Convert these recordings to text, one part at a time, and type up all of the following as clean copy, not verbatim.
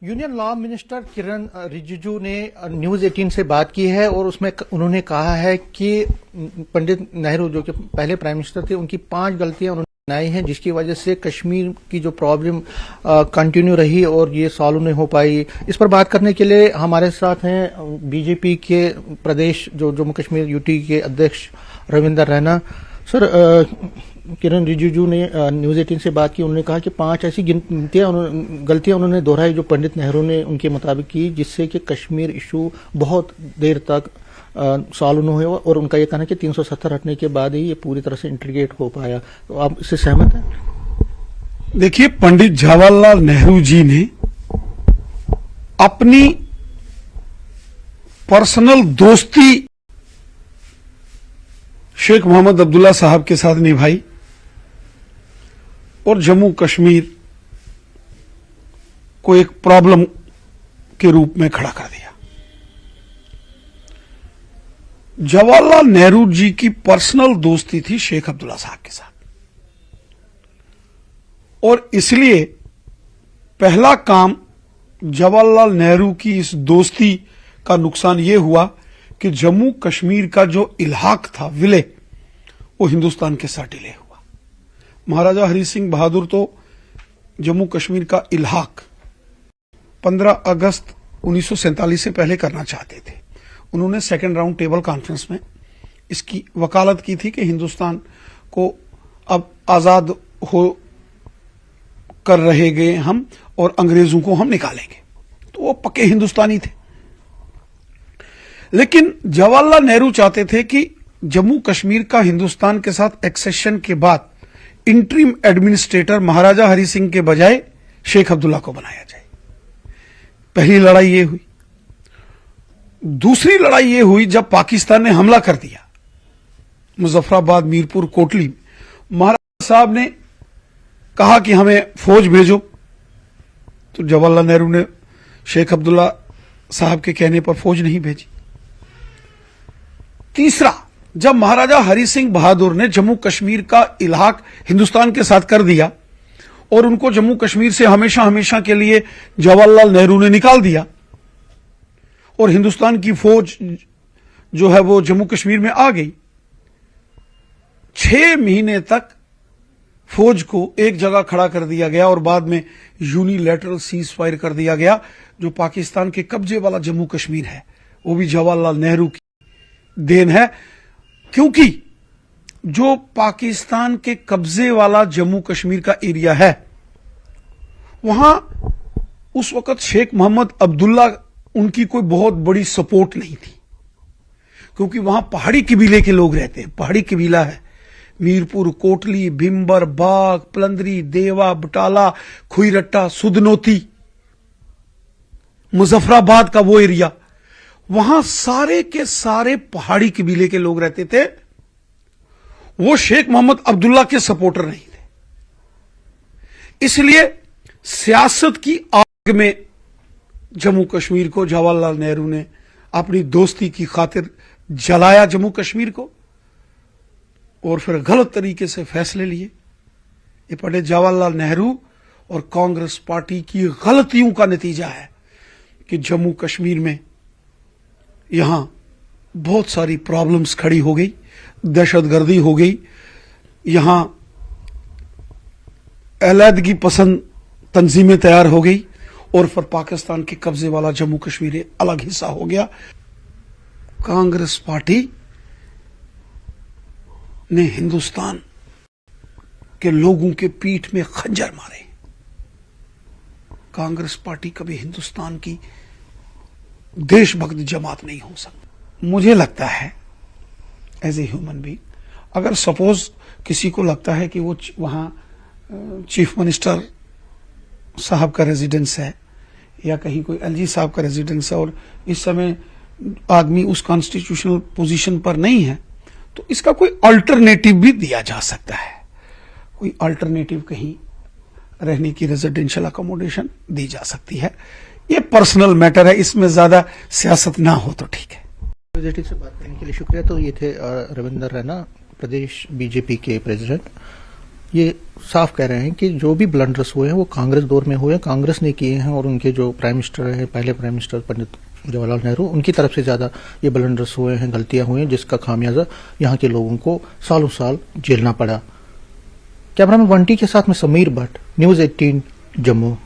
Union law minister किरण रिजिजू ने news 18 से बात की है और उसमें उन्होंने कहा है कि पंडित नेहरू जो कि पहले प्राइम मिनिस्टर थे उनकी 5 गलतियां उन्होंने बनाई हैं जिसकी वजह से कश्मीर की जो प्रॉब्लम कंटिन्यू रही और ये सॉल्व नहीं हो पाई। इस पर बात करने के लिए हमारे साथ हैं बीजेपी के प्रदेश जो जम्मू कश्मीर यूटी के अध्यक्ष रविंदर रैना। सर, किरण रिजिजू ने न्यूज 18 से बात की। उन्होंने कहा कि 5 ऐसी गलतियां उन्होंने दोहराई जो पंडित नेहरू ने उनके मुताबिक की जिससे कि कश्मीर इशू बहुत देर तक सॉल्व नहीं हुआ और उनका यह कहना है कि 370 हटने के बाद ही ये पूरी तरह से इंटीग्रेट हो पाया। तो आप इससे सहमत हैं? देखिए, पंडित जवाहरलाल नेहरू जी ने अपनी पर्सनल दोस्ती शेख मोहम्मद अब्दुल्ला साहब के साथ निभाई और जम्मू कश्मीर को एक प्रॉब्लम के रूप में खड़ा कर दिया। जवाहरलाल नेहरू जी की पर्सनल दोस्ती थी शेख अब्दुल्ला साहब के साथ और इसलिए पहला काम जवाहरलाल नेहरू की इस दोस्ती का नुकसान यह हुआ कि जम्मू कश्मीर का जो इल्हाक था, विलय, वो हिंदुस्तान के साथ डिले हुआ। महाराजा हरि सिंह बहादुर तो जम्मू कश्मीर का इल्हाक 15 अगस्त 1947 से पहले करना चाहते थे। उन्होंने सेकेंड राउंड टेबल कॉन्फ्रेंस में इसकी वकालत की थी कि हिंदुस्तान को अब आजाद हो कर रहे गए हम और अंग्रेजों को हम निकालेंगे। तो वो पक्के हिंदुस्तानी थे। लेकिन जवाहरलाल नेहरू चाहते थे कि जम्मू कश्मीर का हिंदुस्तान के साथ एक्सेशन के बाद इंटरिम एडमिनिस्ट्रेटर महाराजा हरि सिंह के बजाय शेख अब्दुल्ला को बनाया जाए। पहली लड़ाई ये हुई। दूसरी लड़ाई ये हुई जब पाकिस्तान ने हमला कर दिया मुजफ्फराबाद, मीरपुर, कोटली में। महाराजा साहब ने कहा कि हमें फौज भेजो, तो जवाहरलाल नेहरू ने शेख अब्दुल्ला साहब के कहने पर फौज नहीं भेजी। तीसरा, जब महाराजा हरि सिंह बहादुर ने जम्मू कश्मीर का इल्हाक हिंदुस्तान के साथ कर दिया और उनको जम्मू कश्मीर से हमेशा हमेशा के लिए जवाहरलाल नेहरू ने निकाल दिया और हिंदुस्तान की फौज जो है वो जम्मू कश्मीर में आ गई। 6 महीने तक फौज को एक जगह खड़ा कर दिया गया और बाद में यूनिलैटरल सीज फायर कर दिया गया। जो पाकिस्तान के कब्जे वाला जम्मू कश्मीर है वो भी जवाहरलाल नेहरू की देन है, क्योंकि जो पाकिस्तान के कब्जे वाला जम्मू कश्मीर का एरिया है वहां उस वक्त शेख मोहम्मद अब्दुल्ला उनकी कोई बहुत बड़ी सपोर्ट नहीं थी, क्योंकि वहां पहाड़ी कबीले के लोग रहते हैं। पहाड़ी कबीला है मीरपुर, कोटली, भिम्बर, बाग, पलंदरी, देवा, बटाला, खुईरट्टा, सुदनोती, मुजफ्फराबाद का वो एरिया, वहां सारे के सारे पहाड़ी कबीले के लोग रहते थे। वो शेख मोहम्मद अब्दुल्ला के सपोर्टर नहीं थे। इसलिए सियासत की आग में जम्मू कश्मीर को जवाहरलाल नेहरू ने अपनी दोस्ती की खातिर जलाया जम्मू कश्मीर को और फिर गलत तरीके से फैसले लिए। ये पंडित जवाहरलाल नेहरू और कांग्रेस पार्टी की गलतियों का नतीजा है कि जम्मू कश्मीर में यहां बहुत सारी प्रॉब्लम्स खड़ी हो गई, दहशतगर्दी हो गई, यहां अलहदगी पसंद तंजीमें तैयार हो गई और फिर पाकिस्तान के कब्जे वाला जम्मू कश्मीर एक अलग हिस्सा हो गया। कांग्रेस पार्टी ने हिंदुस्तान के लोगों के पीठ में खंजर मारे। कांग्रेस पार्टी कभी हिंदुस्तान की देशभक्त जमात नहीं हो सकती। मुझे लगता है एज ए ह्यूमन बीइंग, अगर सपोज किसी को लगता है कि वो वहां चीफ मिनिस्टर साहब का रेजिडेंस है या कहीं कोई एलजी साहब का रेजिडेंस है और इस समय आदमी उस कॉन्स्टिट्यूशनल पोजीशन पर नहीं है, तो इसका कोई अल्टरनेटिव भी दिया जा सकता है। कोई अल्टरनेटिव कहीं रहने की रेजिडेंशियल अकोमोडेशन दी जा सकती है। ये पर्सनल मैटर है, इसमें ज्यादा सियासत ना हो तो ठीक है। से बात करने के लिए शुक्रिया। तो ये थे रविंदर रैना, प्रदेश बीजेपी के प्रेसिडेंट। ये साफ कह रहे हैं कि जो भी ब्लंडर्स हुए हैं वो कांग्रेस दौर में हुए हैं, कांग्रेस ने किए हैं, और उनके जो प्राइम मिनिस्टर हैं, पहले प्राइम मिनिस्टर पंडित जवाहरलाल नेहरू, उनकी तरफ से ज्यादा ये ब्लंडर्स हुए हैं, गलतियां हुई हैं, जिसका खामियाजा यहाँ के लोगों को सालों साल झेलना पड़ा। कैमरामैन बंटी के साथ में समीर भट्ट, न्यूज 18 जम्मू।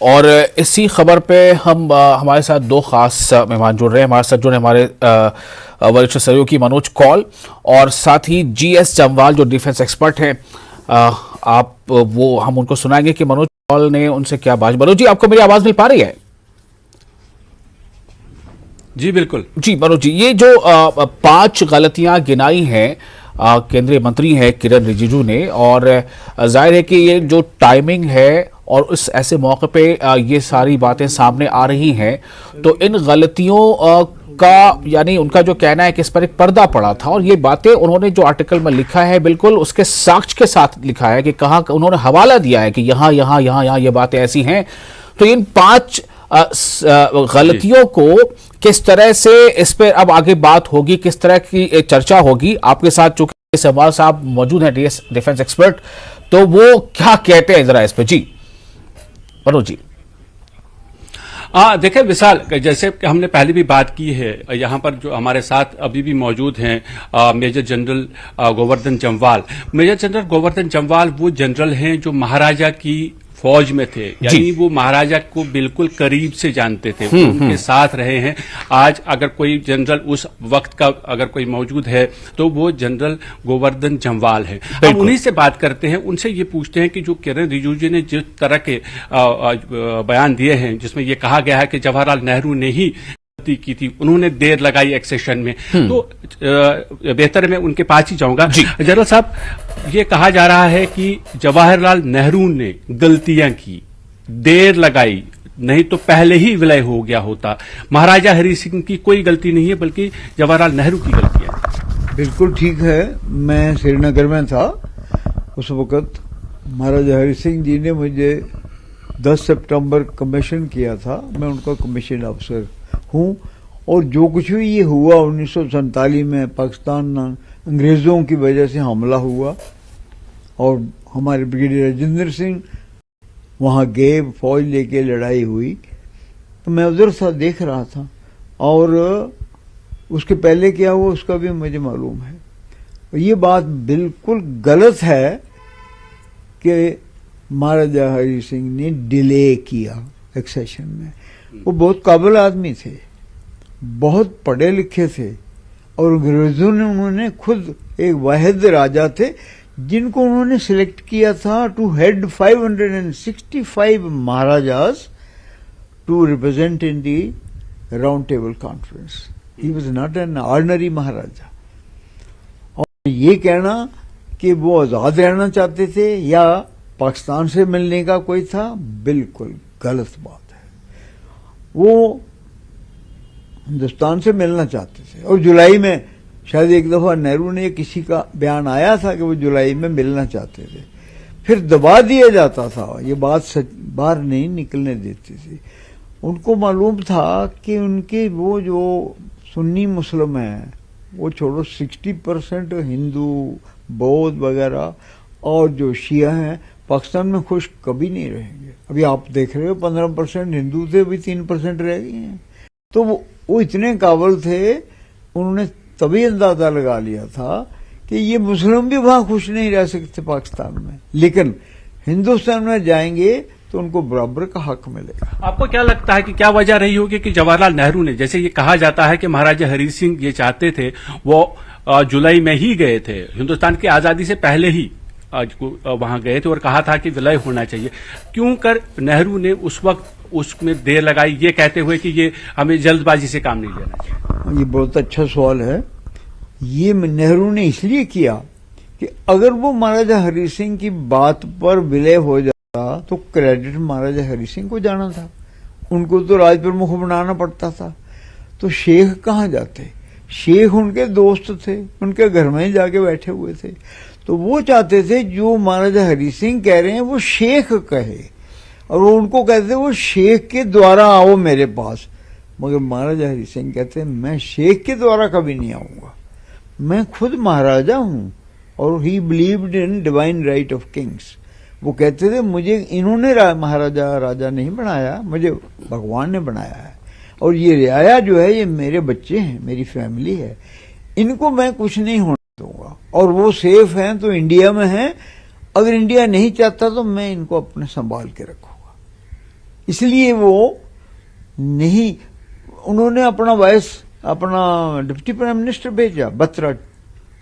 और इसी खबर पे हम हमारे साथ दो खास मेहमान जुड़ रहे हैं। हमारे साथ जुड़े हमारे वरिष्ठ सहयोगी मनोज कौल और साथ ही GS जम्वाल जो डिफेंस एक्सपर्ट हैं। आप वो हम उनको सुनाएंगे कि मनोज कौल ने उनसे क्या बात। मनोज जी, आपको मेरी आवाज मिल पा रही है? जी बिल्कुल। जी मनोज जी, ये जो 5 गलतियां गिनाई हैं केंद्रीय मंत्री हैं किरण रिजिजू ने, और जाहिर है कि ये जो टाइमिंग है और उस ऐसे मौके पे ये सारी बातें सामने आ रही हैं, तो इन गलतियों का यानी उनका जो कहना है कि इस पर एक पर्दा पड़ा था, और ये बातें उन्होंने जो आर्टिकल में लिखा है बिल्कुल उसके साक्ष्य के साथ लिखा है कि कहाँ उन्होंने हवाला दिया है कि यहाँ यहाँ यहाँ यहाँ ये बातें ऐसी हैं। तो इन 5 गलतियों को किस तरह से इस पर अब आगे बात होगी, किस तरह की चर्चा होगी? आपके साथ चूंकि सवाल साहब मौजूद हैं, डिफेंस एक्सपर्ट, तो वो क्या कहते हैं जरा इस पे। जी मनोज जी। देखिए विशाल, जैसे हमने पहले भी बात की है, यहाँ पर जो हमारे साथ अभी भी मौजूद हैं major general Govardhan Jamwal. Major general Govardhan Jamwal वो जनरल हैं जो महाराजा की फौज में थे, यानी वो महाराजा को बिल्कुल करीब से जानते थे, वो उनके साथ रहे हैं। आज अगर कोई जनरल उस वक्त का अगर कोई मौजूद है तो वो जनरल गोवर्धन जम्वाल है। हम उन्हीं से बात करते हैं, उनसे ये पूछते हैं कि जो किरण रिजिजू ने जिस तरह के बयान दिए हैं जिसमें ये कहा गया है कि जवाहरलाल नेहरू ने ही की थी, उन्होंने देर लगाई एक्सेशन में, तो बेहतर मैं उनके पास ही जाऊंगा। जनरल साहब, ये कहा जा रहा है कि जवाहरलाल नेहरू ने गलतियां की, देर लगाई, नहीं तो पहले ही विलय हो गया होता। महाराजा हरि सिंह की कोई गलती नहीं है, बल्कि जवाहरलाल नेहरू की गलती है। बिल्कुल ठीक है। मैं श्रीनगर में था उस वक्त, महाराजा हरि सिंह जी ने मुझे 10 सितंबर कमीशन किया था, मैं उनका कमीशन अफसर हूँ। और जो कुछ भी ये हुआ 1947 में पाकिस्तान अंग्रेजों की वजह से हमला हुआ और हमारे ब्रिगेडियर राजेंद्र सिंह वहाँ गए, फौज लेके लड़ाई हुई, तो मैं उधर सा देख रहा था। और उसके पहले क्या हुआ उसका भी मुझे मालूम है। ये बात बिल्कुल गलत है कि महाराजा हरि सिंह ने डिले किया एक्सेशन में। वो बहुत काबिल आदमी थे, बहुत पढ़े लिखे थे, और अंग्रेजों ने उन्होंने खुद एक वाहिद राजा थे जिनको उन्होंने सिलेक्ट किया था to head 565 maharajas to represent in the round table conference. He was not an ordinary maharaja. और ये कहना कि वो आजाद रहना चाहते थे या पाकिस्तान से मिलने का कोई था, बिल्कुल गलत बात है। वो हिंदुस्तान से मिलना चाहते थे, और जुलाई में शायद एक दफा नेहरू ने किसी का बयान आया था कि वो जुलाई में मिलना चाहते थे, फिर दबा दिया जाता था, ये बात बाहर नहीं निकलने देती थी। उनको मालूम था कि उनके वो जो सुन्नी मुस्लिम हैं, वो छोड़ो 60% हिंदू, बौद्ध वगैरह, और जो शिया हैं पाकिस्तान में खुश कभी नहीं रहेंगे। अभी आप देख रहे हो 15% हिंदू थे, अभी 3% रह गए हैं। तो वो इतने काबिल थे, उन्होंने तभी अंदाजा लगा लिया था कि ये मुस्लिम भी वहां खुश नहीं रह सकते पाकिस्तान में, लेकिन हिंदुस्तान में जाएंगे तो उनको बराबर का हक मिलेगा। आपको क्या लगता है कि क्या वजह रही होगी कि जवाहरलाल नेहरू ने, जैसे ये कहा जाता है कि महाराजा हरि सिंह ये चाहते थे, वो जुलाई में ही गए थे, हिंदुस्तान की आजादी से पहले ही वहां गए थे और कहा था कि विलय होना चाहिए, क्यों कर नेहरू ने उस वक्त उसमें देर लगाई, ये कहते हुए कि ये हमें जल्दबाजी से काम नहीं लेना चाहिए? ये बहुत अच्छा सवाल है। ये नेहरू ने इसलिए किया कि अगर वो महाराजा हरि सिंह की बात पर विलय हो जाता तो क्रेडिट महाराजा हरि सिंह को जाना था, उनको तो राज प्रमुख बनाना पड़ता था। तो शेख कहाँ जाते? शेख उनके दोस्त थे, उनके घर में ही जाके बैठे हुए थे। तो वो चाहते थे जो महाराजा हरि सिंह कह रहे हैं वो शेख कहे, और वो उनको कहते थे वो शेख के द्वारा आओ मेरे पास। मगर महाराजा हरि सिंह कहते हैं मैं शेख के द्वारा कभी नहीं आऊंगा, मैं खुद महाराजा हूं, और ही believed in divine right of Kings. वो कहते थे मुझे इन्होंने महाराजा राजा नहीं बनाया, मुझे भगवान ने बनाया है, और ये रियाया जो है ये मेरे बच्चे हैं, मेरी फैमिली है, इनको मैं कुछ नहीं होने दूंगा। और वो सेफ हैं तो इंडिया में हैं, अगर इंडिया नहीं चाहता तो मैं इनको अपने संभाल के रखूंगा। इसलिए वो नहीं, उन्होंने अपना डिप्टी प्राइम मिनिस्टर भेजा बत्रा।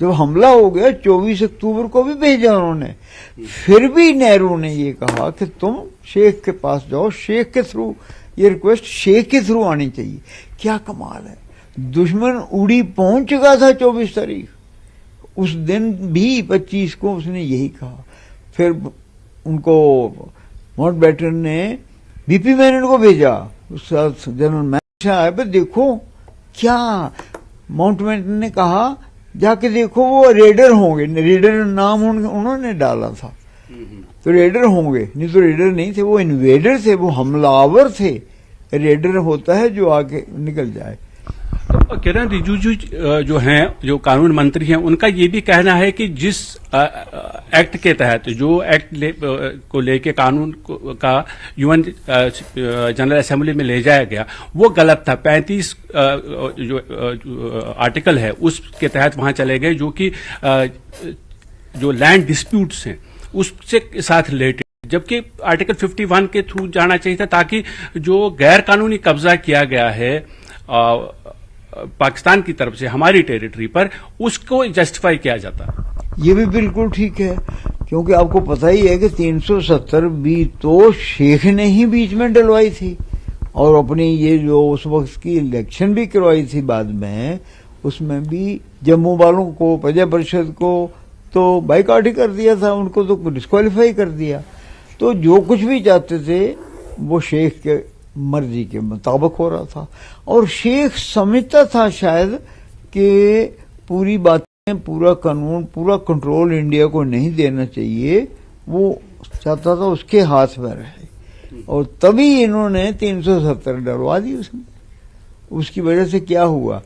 जब हमला हो गया 24 अक्टूबर को भी भेजा उन्होंने, फिर भी नेहरू ने ये कहा कि तुम शेख के पास जाओ, शेख के थ्रू, ये रिक्वेस्ट शेख के थ्रू आनी चाहिए। क्या कमाल है, दुश्मन उड़ी पहुंच चुका था 24 तारीख, उस दिन भी 25 को उसने यही कहा। फिर उनको माउंटबेटन ने बीपी मैनन को भेजा, उस साथ जनरल मैच आए, पर देखो क्या माउंटबेटन ने कहा, जाके देखो वो रेडर होंगे, रेडर नाम उन्होंने डाला था, तो रेडर होंगे, नहीं तो रेडर नहीं थे, वो इन्वेडर थे, वो हमलावर थे। रेडर होता है जो आगे निकल जाए। तो किरण रिजिजू जो हैं, जो कानून मंत्री हैं, उनका ये भी कहना है कि जिस एक्ट के तहत, जो एक्ट को लेके कानून का यूएन जनरल असेंबली में ले जाया गया वो गलत था। 35 जो आर्टिकल है उसके तहत वहां चले गए, जो कि जो लैंड डिस्प्यूट्स हैं उससे साथ रिलेटेड, जबकि आर्टिकल 51 के थ्रू जाना चाहिए था, ताकि जो गैर कानूनी कब्जा किया गया है पाकिस्तान की तरफ से हमारी टेरिटरी पर, उसको जस्टिफाई किया जाता। ये भी बिल्कुल ठीक है, क्योंकि आपको पता ही है कि 370 भी तो शेख ने ही बीच में डलवाई थी, और अपनी ये जो उस वक्त की इलेक्शन भी करवाई थी बाद में, उसमें भी जम्मू वालों को, प्रजा परिषद को तो बाइकआउट ही कर दिया था, उनको तो डिस्क्वालीफाई कर दिया। तो जो कुछ भी चाहते थे वो शेख के मर्जी के मुताबिक हो रहा था, और शेख समझता था शायद कि पूरी बातें, पूरा कानून, पूरा कंट्रोल इंडिया को नहीं देना चाहिए, वो चाहता था उसके हाथ में रहे, और तभी इन्होंने 370 डलवा दी उसमें। उसकी वजह से क्या हुआ,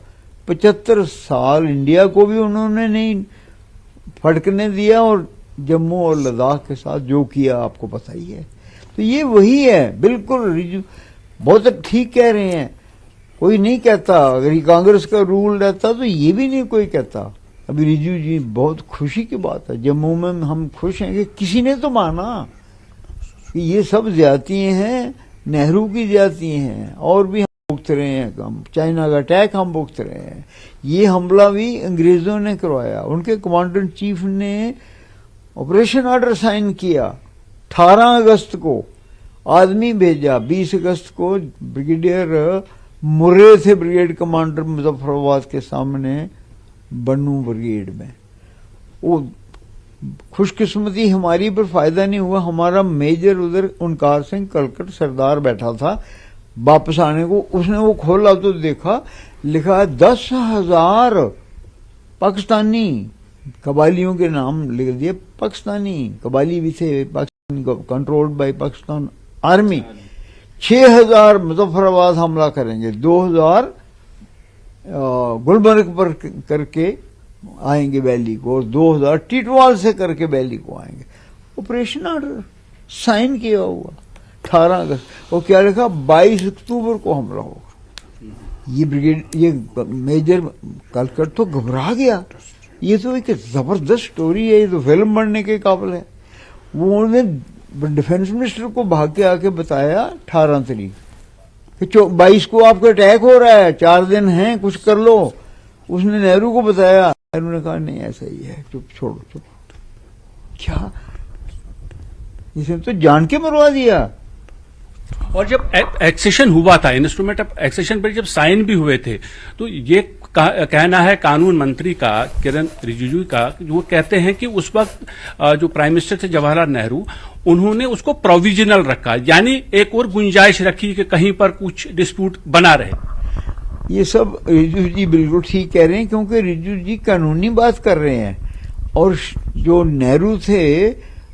75 साल इंडिया को भी उन्होंने नहीं फटकने दिया, और जम्मू और लद्दाख के साथ जो किया आपको पता ही है। तो ये वही है, बिल्कुल रिजू बहुत ठीक कह रहे हैं, कोई नहीं कहता, अगर ये कांग्रेस का रूल रहता तो ये भी नहीं कोई कहता। अभी रिजू जी, बहुत खुशी की बात है, जम्मू में हम खुश हैं कि किसी ने तो माना कि ये सब ज्यादती हैं, नेहरू की ज्यादती हैं, और भी हम भुगत रहे हैं, हम चाइना का अटैक हम भुगत रहे हैं, ये हमला भी अंग्रेजों ने करवाया, उनके कमांडर इन चीफ ने ऑपरेशन ऑर्डर साइन किया, 18 अगस्त को आदमी भेजा, 20 अगस्त को ब्रिगेडियर मुर्रे थे ब्रिगेड कमांडर मुजफ्फराबाद के सामने बन्नू ब्रिगेड में। वो खुशकिस्मती हमारी पर फायदा नहीं हुआ, हमारा मेजर उधर ओंकार सिंह कलकट सरदार बैठा था वापस आने को, उसने वो खोला तो देखा लिखा 10,000 पाकिस्तानी कबालियों के नाम लिख दिए, पाकिस्तानी कबाली भी थे, Pakistan controlled by Pakistan army. 6,000 Muzaffarabad हमला करेंगे, 2,000 गुलबर्ग पर करके आएंगे वैली को, और 2,000 टिटवाल से करके वैली को आएंगे। ऑपरेशन ऑर्डर साइन किया हुआ 18 अगस्त, और क्या लिखा 22 अक्टूबर को हमला होगा। ये ब्रिगेड, ये मेजर कलकट तो घबरा गया, ये तो एक जबरदस्त स्टोरी है, ये तो फिल्म बनने के काबिल है। वो उन्होंने डिफेंस मिनिस्टर को भाग के आके बताया 18 तारीख कि 22 को आपका अटैक हो रहा है, 4 दिन हैं, कुछ कर लो। उसने नेहरू को बताया, नेहरू ने कहा नहीं ऐसा ही है, चुप छोड़ो चुप। क्या इसने तो जान के मरवा दिया। और जब एक्सेशन हुआ था, इंस्ट्रूमेंट ऑफ एक्सेशन पर जब साइन भी हुए थे, तो ये कहना है कानून मंत्री का, किरण रिजिजू का, वो कहते हैं कि उस वक्त जो प्राइम मिनिस्टर थे जवाहरलाल नेहरू, उन्होंने उसको प्रोविजनल रखा, यानी एक और गुंजाइश रखी कि कहीं पर कुछ डिस्प्यूट बना रहे। ये सब रिजिजू जी बिल्कुल ठीक कह रहे हैं, क्योंकि रिजिजू जी कानूनी बात कर रहे हैं, और जो नेहरू थे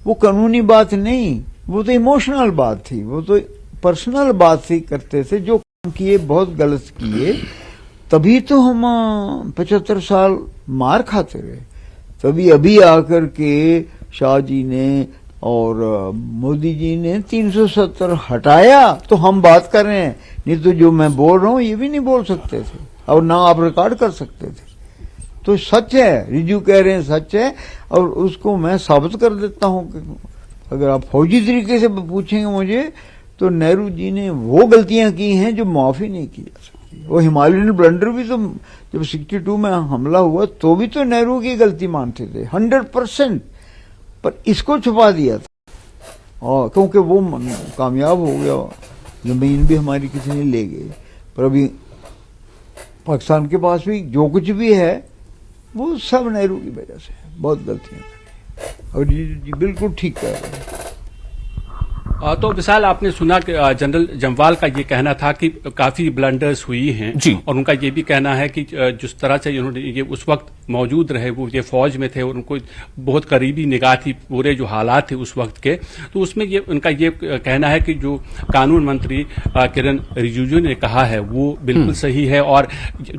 वो कानूनी बात नहीं, वो तो इमोशनल बात थी, वो तो पर्सनल बात थी, करते थे जो काम किए बहुत गलत किए, तभी तो हम 75 साल मार खाते रहे, तभी अभी आकर के शाह जी ने और मोदी जी ने 370 हटाया तो हम बात कर रहे हैं, नहीं तो जो मैं बोल रहा हूँ ये भी नहीं बोल सकते थे और ना आप रिकॉर्ड कर सकते थे। तो सच है, रिजू कह रहे हैं सच है, और उसको मैं साबित कर देता हूँ कि अगर आप फौजी तरीके से पूछेंगे मुझे तो नेहरू जी ने वो गलतियां की हैं जो माफी नहीं की जा सकती। वो हिमालयन ब्लंडर भी तो जब 62 में हमला हुआ तो भी तो नेहरू की गलती मानते थे 100%, पर इसको छुपा दिया था और क्योंकि वो कामयाब हो गया, जमीन भी हमारी किसी ने ले गई। पर अभी पाकिस्तान के पास भी जो कुछ भी है वो सब नेहरू की वजह से है, बहुत गलतियां करी और जी बिल्कुल ठीक कह रहे हैं। तो विशाल, आपने सुना कि जनरल जम्वाल का ये कहना था कि काफी ब्लंडर्स हुई हैं जी। और उनका ये भी कहना है कि जिस तरह से उन्होंने ये उस वक्त मौजूद रहे, वो ये फौज में थे और उनको बहुत करीबी निगाह थी पूरे जो हालात थे उस वक्त के, तो उसमें ये उनका ये कहना है कि जो कानून मंत्री किरण रिजिजू ने कहा है वो बिल्कुल सही है। और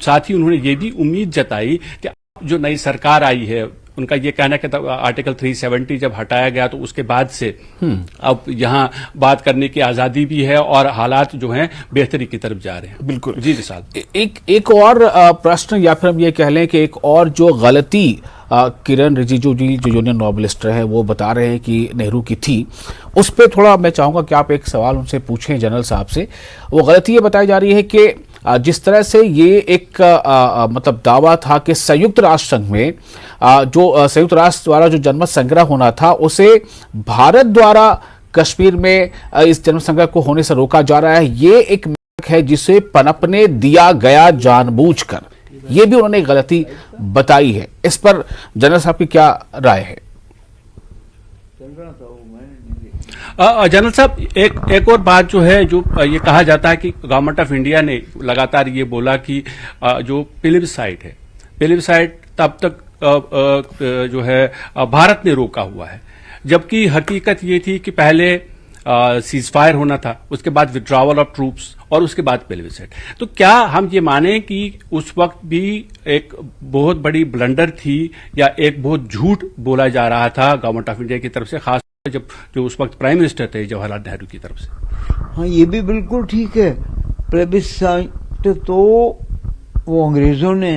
साथ ही उन्होंने ये भी उम्मीद जताई कि जो नई सरकार आई है, उनका ये कहना है कि आर्टिकल 370 जब हटाया गया तो उसके बाद से अब यहाँ बात करने की आजादी भी है और हालात जो हैं बेहतरी की तरफ जा रहे हैं। बिल्कुल जी विशाल, एक और प्रश्न या फिर हम ये कह लें कि एक और जो गलती किरण रिजिजू जी जो यूनियन नोबलिस्ट है वो बता रहे हैं कि नेहरू की थी, उस पर थोड़ा मैं चाहूंगा कि आप एक सवाल उनसे पूछें जनरल साहब से। वो गलती ये बताई जा रही है कि जिस तरह से ये एक मतलब दावा था कि संयुक्त राष्ट्र संघ में जो संयुक्त राष्ट्र द्वारा जो जनमत संग्रह होना था उसे भारत द्वारा कश्मीर में इस जनमत संग्रह को होने से रोका जा रहा है, ये एक नाटक है जिसे पनपने दिया गया जानबूझकर। ये भी उन्होंने गलती बताई है। इस पर जनरल साहब की क्या राय है? जनरल साहब, एक और बात जो है, जो ये कहा जाता है कि गवर्नमेंट ऑफ इंडिया ने लगातार ये बोला कि जो प्लेबिसाइट है, प्लेबिसाइट तब तक जो है भारत ने रोका हुआ है, जबकि हकीकत ये थी कि पहले सीज फायर होना था, उसके बाद विड्रॉवल ऑफ ट्रूप्स और उसके बाद प्लेबिसाइट। तो क्या हम ये माने कि उस वक्त भी एक बहुत बड़ी ब्लंडर थी या एक बहुत झूठ बोला जा रहा था गवर्नमेंट ऑफ इंडिया की तरफ से, खास जब जो उस वक्त प्राइम मिनिस्टर थे जवाहरलाल नेहरू की तरफ से? हाँ, ये भी बिल्कुल ठीक है। प्लेबिसाइट तो वो अंग्रेजों ने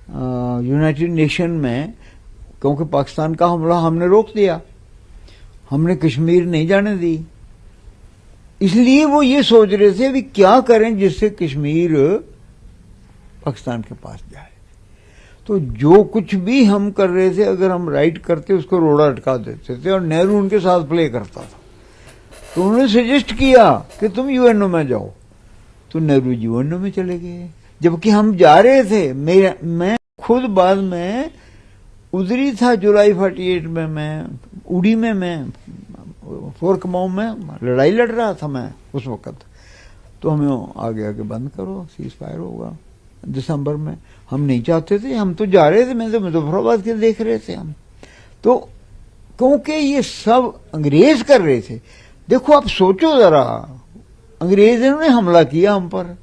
यूनाइटेड नेशन में, क्योंकि पाकिस्तान का हमला हमने रोक दिया, हमने कश्मीर नहीं जाने दी, इसलिए वो ये सोच रहे थे अभी क्या करें जिससे कश्मीर पाकिस्तान के पास जाए। तो जो कुछ भी हम कर रहे थे, अगर हम राइट करते उसको रोड़ा अटका देते थे और नेहरू उनके साथ प्ले करता था। तो उन्होंने सजेस्ट किया कि तुम यूएनओ में जाओ, तो नेहरू यूएनओ में चले गए, जबकि हम जा रहे थे। मैं खुद बाद में उधरी था जुलाई 48 में, मैं उड़ी में, मैं फोर कमाऊ में लड़ाई लड़ रहा था मैं उस वक्त। तो हमें आगे आगे बंद करो, सीज फायर होगा दिसंबर में। हम नहीं चाहते थे, हम तो जा रहे थे, मैं तो मुजफ्फराबाद के देख रहे थे हम तो, क्योंकि ये सब अंग्रेज कर रहे थे। देखो आप सोचो जरा, अंग्रेजों ने हमला किया हम पर,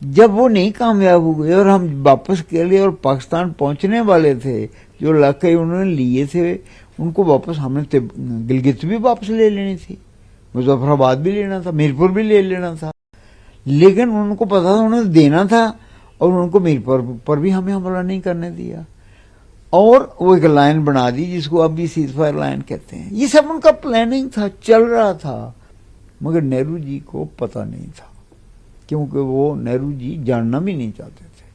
जब वो नहीं कामयाब हुए और हम वापस के लिए और पाकिस्तान पहुंचने वाले थे, जो इलाके उन्होंने लिए थे उनको वापस हमने गिलगित भी वापस ले लेनी थी, मुजफ्फराबाद भी लेना था, मीरपुर भी ले लेना था, लेकिन उनको पता था उन्हें देना था और उनको मीरपुर पर भी हमें हमला नहीं करने दिया और वो एक लाइन बना दी जिसको अभी सीज फायर लाइन कहते हैं। ये सब उनका प्लानिंग था, चल रहा था, मगर नेहरू जी को पता नहीं था, क्योंकि वो नेहरू जी जानना भी नहीं चाहते थे।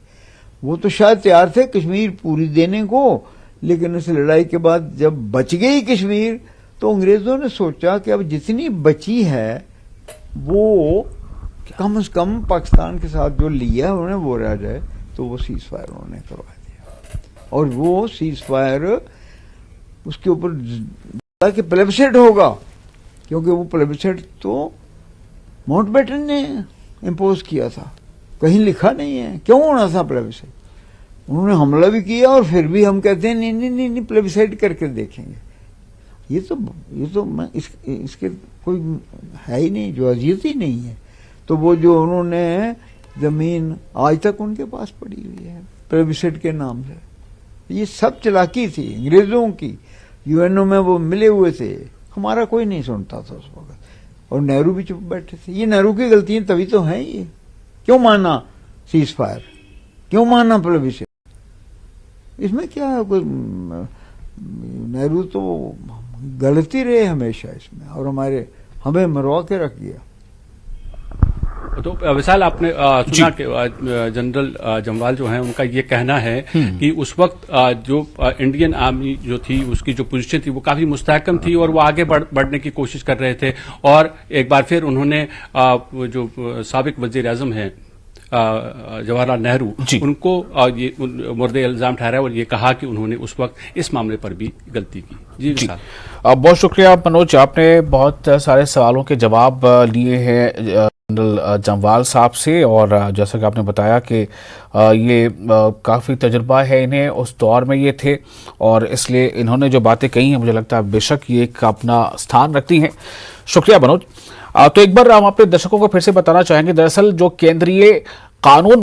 वो तो शायद तैयार थे कश्मीर पूरी देने को, लेकिन इस लड़ाई के बाद जब बच गई कश्मीर तो अंग्रेजों ने सोचा कि अब जितनी बची है वो कम से कम पाकिस्तान के साथ जो लिया है उन्होंने वो रह जाए, तो वो सीज फायर उन्होंने करवा दिया। और वो सीज फायर उसके ऊपर कि प्लेबिसाइट होगा, क्योंकि वो प्लेबिसाइट तो माउंटबेटन ने इम्पोज किया था, कहीं लिखा नहीं है क्यों होना था प्लेबिसाइट। उन्होंने हमला भी किया और फिर भी हम कहते हैं नहीं नहीं नहीं, नहीं प्लेबिसाइट करके देखेंगे। ये तो मैं इसके कोई है ही नहीं, जो अजियत ही नहीं है। तो वो जो उन्होंने जमीन आज तक उनके पास पड़ी हुई है प्लेबिसाइट के नाम से, ये सब चालाकी थी अंग्रेजों की, यूएनओ में वो मिले हुए थे, हमारा कोई नहीं सुनता था उस वक्त, और नेहरू भी चुप बैठे थे। ये नेहरू की गलतियां तभी तो हैं। ये क्यों माना सीज फायर, क्यों माना प्लेबिस्सिट, इसमें क्या है? कोई नेहरू तो गलती रहे हमेशा इसमें, और हमें मरवा के रख दिया। तो विशाल, आपने सुना कि जनरल जम्वाल जो हैं उनका ये कहना है कि उस वक्त जो इंडियन आर्मी जो थी उसकी जो पोजीशन थी वो काफी मुस्तहकम थी और वो आगे बढ़ने की कोशिश कर रहे थे, और एक बार फिर उन्होंने जो साबिक वजीर आजम हैं जवाहरलाल नेहरू, उनको ये मुर्दे इल्जाम ठहराया और ये कहा कि उन्होंने उस वक्त इस मामले पर भी गलती की। जी बहुत शुक्रिया मनोज, आपने बहुत सारे सवालों के जवाब लिए हैं जनरल जम्वाल साहब से, और जैसा कि आपने बताया कि ये काफ़ी तजुर्बा है इन्हें, उस दौर में ये थे और इसलिए इन्होंने जो बातें कही हैं मुझे लगता है बेशक ये एक अपना स्थान रखती हैं। शुक्रिया मनोज। तो एक बार हम अपने दर्शकों को फिर से बताना चाहेंगे, दरअसल जो केंद्रीय कानून